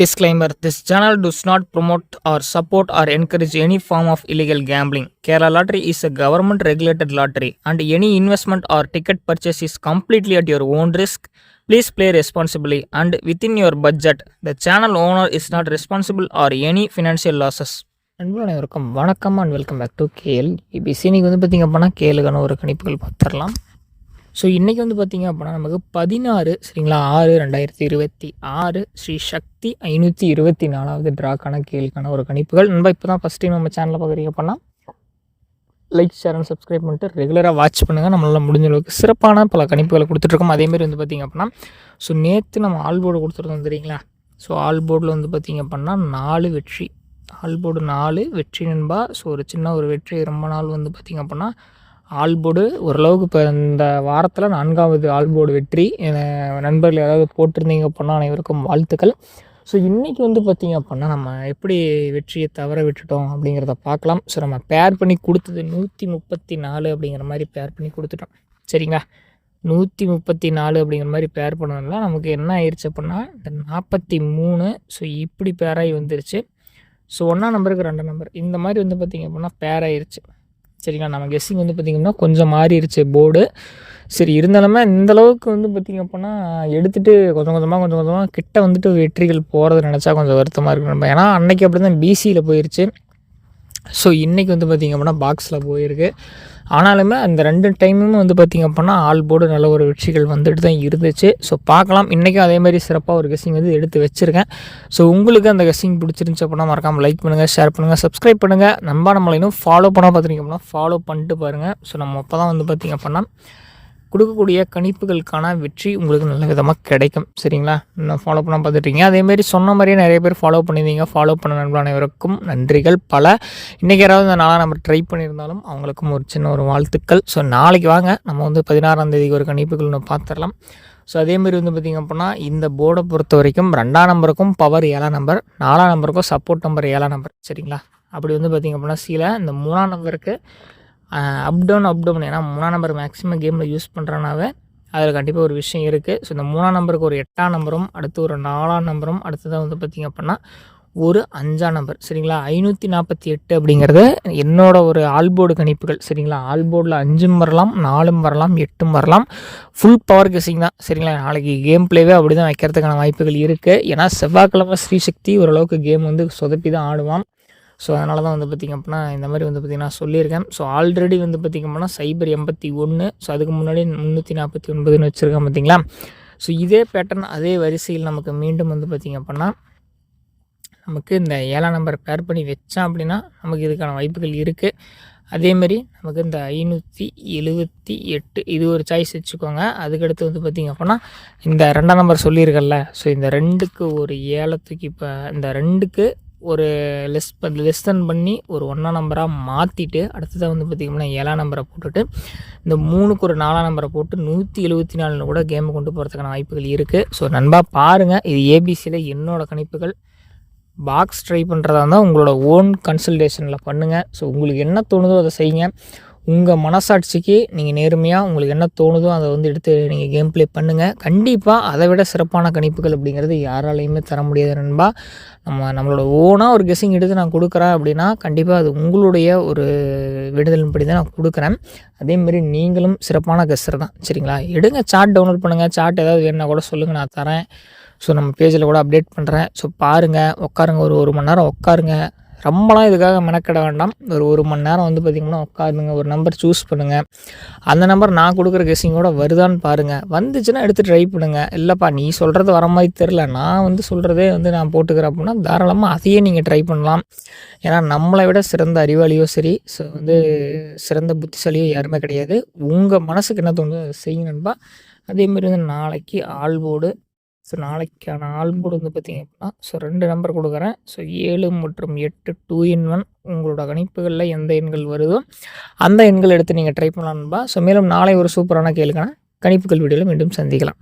Disclaimer: This channel does not promote or support or encourage any form of illegal gambling. Kerala Lottery is a government regulated lottery, and any investment or ticket purchase is completely at your own risk. Please play responsibly and within your budget. The channel owner is not responsible or any financial losses. அன்பு அனைவருக்கும் வணக்கம் and welcome back to KL EPC. இன்னைக்கு வந்து பார்த்திங்க அப்படின்னா கேளுக்கான ஒரு கணிப்புகள் பார்த்துடலாம். ஸோ இன்றைக்கி வந்து பார்த்திங்க அப்படின்னா நமக்கு 16 சரிங்களா 6/2026 ஸ்ரீ சக்தி 524வது ட்ராக்கான கேளுக்கான ஒரு கணிப்புகள். நண்பா இப்போ தான் ஃபஸ்ட் டைம் நம்ம சேனலில் பார்க்குறீங்க அப்படின்னா லைக் ஷேர் அண்ட் சப்ஸ்கிரைப் பண்ணிட்டு ரெகுலராக வாட்ச் பண்ணுங்கள். நம்மளால் முடிஞ்ச அளவுக்கு சிறப்பான பல கணிப்புகளை கொடுத்துட்ருக்கோம். அதேமாரி வந்து பார்த்திங்க அப்படின்னா ஸோ நேற்று நம்ம ஆல் போர்டு கொடுத்துருந்தோம் தெரியுங்களா. ஸோ ஆல் போர்டில் வந்து பார்த்திங்க அப்படின்னா 4 வெற்றி, ஆல் போர்டு 4 வெற்றி நண்பா. ஸோ ஒரு சின்ன ஒரு வெற்றி, ரொம்ப நாள் வந்து பார்த்திங்க அப்படின்னா ஆல் போர்டு ஓரளவுக்கு இப்போ இந்த வாரத்தில் 4வது ஆல் போர்டு வெற்றி. நண்பர்கள் ஏதாவது போட்டிருந்தீங்க அப்படின்னா அனைவருக்கும் வாழ்த்துக்கள். ஸோ இன்றைக்கி வந்து பார்த்திங்க அப்படின்னா நம்ம எப்படி வெற்றியை தவற விட்டுட்டோம் அப்படிங்கிறத பார்க்கலாம். ஸோ நம்ம பேர் பண்ணி கொடுத்தது 134 அப்படிங்கிற மாதிரி பேர் பண்ணி கொடுத்துட்டோம் சரிங்களா. 134 அப்படிங்கிற மாதிரி பேர் பண்ணதுனால நமக்கு என்ன ஆயிடுச்சு அப்படின்னா இந்த 43 ஸோ இப்படி பேராகி வந்துருச்சு. ஸோ 1ஆம் நம்பருக்கு 2ஆம் நம்பர் இந்த மாதிரி வந்து பார்த்திங்க அப்படின்னா பேர் ஆயிடுச்சு சரிங்களா. நம்ம கெஸ்ஸிங் வந்து பார்த்திங்கன்னா கொஞ்சம் மாறிடுச்சு போர்டு. சரி இருந்தாலுமே இந்தளவுக்கு வந்து பார்த்திங்க அப்படின்னா எடுத்துகிட்டு கொஞ்சம் கொஞ்சமாக கிட்ட வந்துட்டு வெற்றிகள் போகிறத நினச்சா கொஞ்சம் வருத்தமாக இருக்கு நம்ம. ஏன்னா அன்றைக்கி அப்படி தான் பிசியில் போயிடுச்சு. ஸோ இன்றைக்கி வந்து பார்த்திங்க அப்படின்னா பாக்ஸில் போயிருக்கு. ஆனாலுமே அந்த 2 டைமுமே வந்து பார்த்திங்க அப்படின்னா ஆல் போர்டு நல்ல ஒரு வெற்றிகள் வந்துட்டு தான் இருந்துச்சு. ஸோ பார்க்கலாம். இன்றைக்கும் அதேமாதிரி சிறப்பாக ஒரு கெஸ்ஸிங் வந்து எடுத்து வச்சுருக்கேன். ஸோ உங்களுக்கு அந்த கெஸ்ஸிங் பிடிச்சிருந்துச்சு அப்படின்னா மறக்காமல் லைக் பண்ணுங்கள், ஷேர் பண்ணுங்கள், சப்ஸ்கிரைப் பண்ணுங்கள். நம்மளை இன்னும் ஃபாலோ பண்ண பார்த்துருங்க அப்படின்னா ஃபாலோ பண்ணிட்டு பாருங்கள். ஸோ நம்ம அப்போ தான் வந்து பார்த்திங்க அப்படின்னா கொடுக்கக்கூடிய கணிப்புகளுக்கான வெற்றி உங்களுக்கு நல்ல விதமாக கிடைக்கும் சரிங்களா. இன்னும் ஃபாலோ பண்ண பார்த்துட்டீங்க. அதேமாரி சொன்ன மாதிரியே நிறைய பேர் ஃபாலோ பண்ணியிருந்தீங்க. ஃபாலோ பண்ண நண்பர்கள் அனைவருக்கும் நன்றிகள் பல. இன்றைக்கி யாராவது இந்த 4ஆம் நம்பர் ட்ரை பண்ணியிருந்தாலும் அவங்களுக்கும் ஒரு சின்ன ஒரு வாழ்த்துக்கள். ஸோ நாளைக்கு வாங்க நம்ம வந்து 16ஆம் தேதிக்கு ஒரு கணிப்புகள் ஒன்று பார்த்துடலாம். ஸோ அதேமாரி வந்து பார்த்திங்க அப்படின்னா இந்த போர்டை பொறுத்த வரைக்கும் 2ஆம் நம்பருக்கும் பவர் 7ஆம் நம்பர், 4ஆம் நம்பருக்கும் சப்போர்ட் நம்பர் 7ஆம் நம்பர் சரிங்களா. அப்படி வந்து பார்த்திங்க அப்படின்னா சீல இந்த 3ஆம் நம்பருக்கு அப் டவுன். ஏன்னா 3ஆம் நம்பர் மேக்ஸிமம் கேமில் யூஸ் பண்ணுறனாவே அதில் கண்டிப்பாக ஒரு விஷயம் இருக்குது. ஸோ இந்த 3ஆம் நம்பருக்கு ஒரு 8ஆம் நம்பரும், அடுத்து ஒரு 4ஆம் நம்பரும், அடுத்ததாக வந்து பார்த்திங்க அப்படின்னா ஒரு 5ஆம் நம்பர் சரிங்களா. 548 அப்படிங்கிறது என்னோட ஒரு ஆல்போர்டு கணிப்புகள் சரிங்களா. ஆல்போர்டில் 5ம் வரலாம், 4ம் வரலாம், 8ம் வரலாம். ஃபுல் பவர் கெஸ்ஸிங் தான் சரிங்களா. நாளைக்கு கேம் பிளேவே அப்படி தான் வைக்கிறதுக்கான வாய்ப்புகள் இருக்குது. ஏன்னா செவ்வாய்க்கிழமை ஸ்ரீசக்தி ஓரளவுக்கு கேம் வந்து சொதப்பி தான் ஆடுவான். ஸோ அதனால தான் வந்து பார்த்திங்க அப்படின்னா இந்த மாதிரி வந்து பார்த்திங்கன்னா சொல்லியிருக்கேன். ஸோ ஆல்ரெடி வந்து பார்த்திங்க அப்படின்னா சைபர் 81, ஸோ அதுக்கு முன்னாடி 349ன்னு வச்சுருக்கேன் பார்த்திங்களா. ஸோ இதே பேட்டர்ன் அதே வரிசையில் நமக்கு மீண்டும் வந்து பார்த்திங்க அப்படின்னா நமக்கு இந்த 7ஆம் நம்பர் பேர் பண்ணி வச்சான் அப்படின்னா நமக்கு இதுக்கான வாய்ப்புகள் இருக்குது. அதேமாரி நமக்கு இந்த 578 இது ஒரு சாய்ஸ் வச்சுக்கோங்க. அதுக்கடுத்து வந்து பார்த்திங்க அப்படின்னா இந்த 2ஆம் நம்பர் சொல்லியிருக்கல. ஸோ இந்த 2க்கு ஒரு 7 தூக்கி இப்போ இந்த 2க்கு ஒரு லெஸ்தன் பண்ணி ஒரு 1ஆம் நம்பராக மாற்றிட்டு அடுத்ததாக வந்து பார்த்திங்கன்னா 7ஆம் நம்பரை போட்டுட்டு இந்த 3க்கு ஒரு 4ஆம் நம்பரை போட்டு 174 கூட கேமை கொண்டு போகிறதுக்கான வாய்ப்புகள் இருக்குது. ஸோ நண்பா பாருங்கள், இது ஏபிசியில் என்னோடய கணிப்புகள். பாக்ஸ் ட்ரை பண்ணுறதா இருந்தால் உங்களோட ஓன் கன்சல்டேஷனில் பண்ணுங்கள். ஸோ உங்களுக்கு என்ன தோணுதோ அதை செய்யுங்க. உங்கள் மனசாட்சிக்கு நீங்கள் நேர்மையாக உங்களுக்கு என்ன தோணுதோ அதை வந்து எடுத்து நீங்கள் கேம் ப்ளே பண்ணுங்கள். கண்டிப்பாக அதை விட சிறப்பான கணிப்புகள் அப்படிங்கிறது யாராலையுமே தர முடியாது நண்பா. நம்மளோட ஓனாக ஒரு கெஸ்ஸிங் எடுத்து நான் கொடுக்குறேன் அப்படின்னா கண்டிப்பாக அது உங்களுடைய ஒரு விடுதலின்படி தான் நான் கொடுக்குறேன். அதேமாரி நீங்களும் சிறப்பான கெஸ்ஸர் தான் சரிங்களா. எடுங்க, சார்ட் டவுன்லோட் பண்ணுங்கள். சார்ட் ஏதாவது வேணுன்னா கூட சொல்லுங்கள், நான் தரேன். ஸோ நம்ம பேஜில் கூட அப்டேட் பண்ணுறேன். ஸோ பாருங்கள், உட்காருங்க, ஒரு மணி நேரம் உட்காருங்க. ரொம்பலாம் இதுக்காக மெனக்கிட வேண்டாம். ஒரு மணி நேரம் வந்து பார்த்திங்கன்னா உட்காருங்க, ஒரு நம்பர் சூஸ் பண்ணுங்கள். அந்த நம்பர் நான் கொடுக்குற கெஸ்ஸிங்கோட வருதான்னு பாருங்கள். வந்துச்சுன்னா எடுத்து ட்ரை பண்ணுங்கள். இல்லைப்பா நீ சொல்கிறது வர மாதிரி தெரில, நான் வந்து சொல்கிறதே வந்து நான் போட்டுக்கிறேன் அப்படின்னா தாராளமாக அதையே நீங்கள் ட்ரை பண்ணலாம். ஏன்னா நம்மளை விட சிறந்த அறிவாளியோ சரி, ஸோ வந்து சிறந்த புத்திசாலியோ யாருமே கிடையாது. உங்கள் மனசுக்கு என்ன தோணுதோ அதை செய்யணும்பா. அதேமாரி வந்து நாளைக்கு ஆல் போர்டு. ஸோ நாளைக்கான ஆல்போர்டு வந்து பார்த்திங்க அப்படின்னா ஸோ 2 நம்பர் கொடுக்குறேன். ஸோ 7 மற்றும் 8 2 in 1 உங்களோட கணிப்புகளில் எந்த எண்கள் வருதோ அந்த எண்கள் எடுத்து நீங்கள் ட்ரை பண்ணலாம்பா. ஸோ மேலும் நாளை ஒரு சூப்பரான கேளுக்கான கணிப்புகள் வீடியோவில் மீண்டும் சந்திக்கலாம்.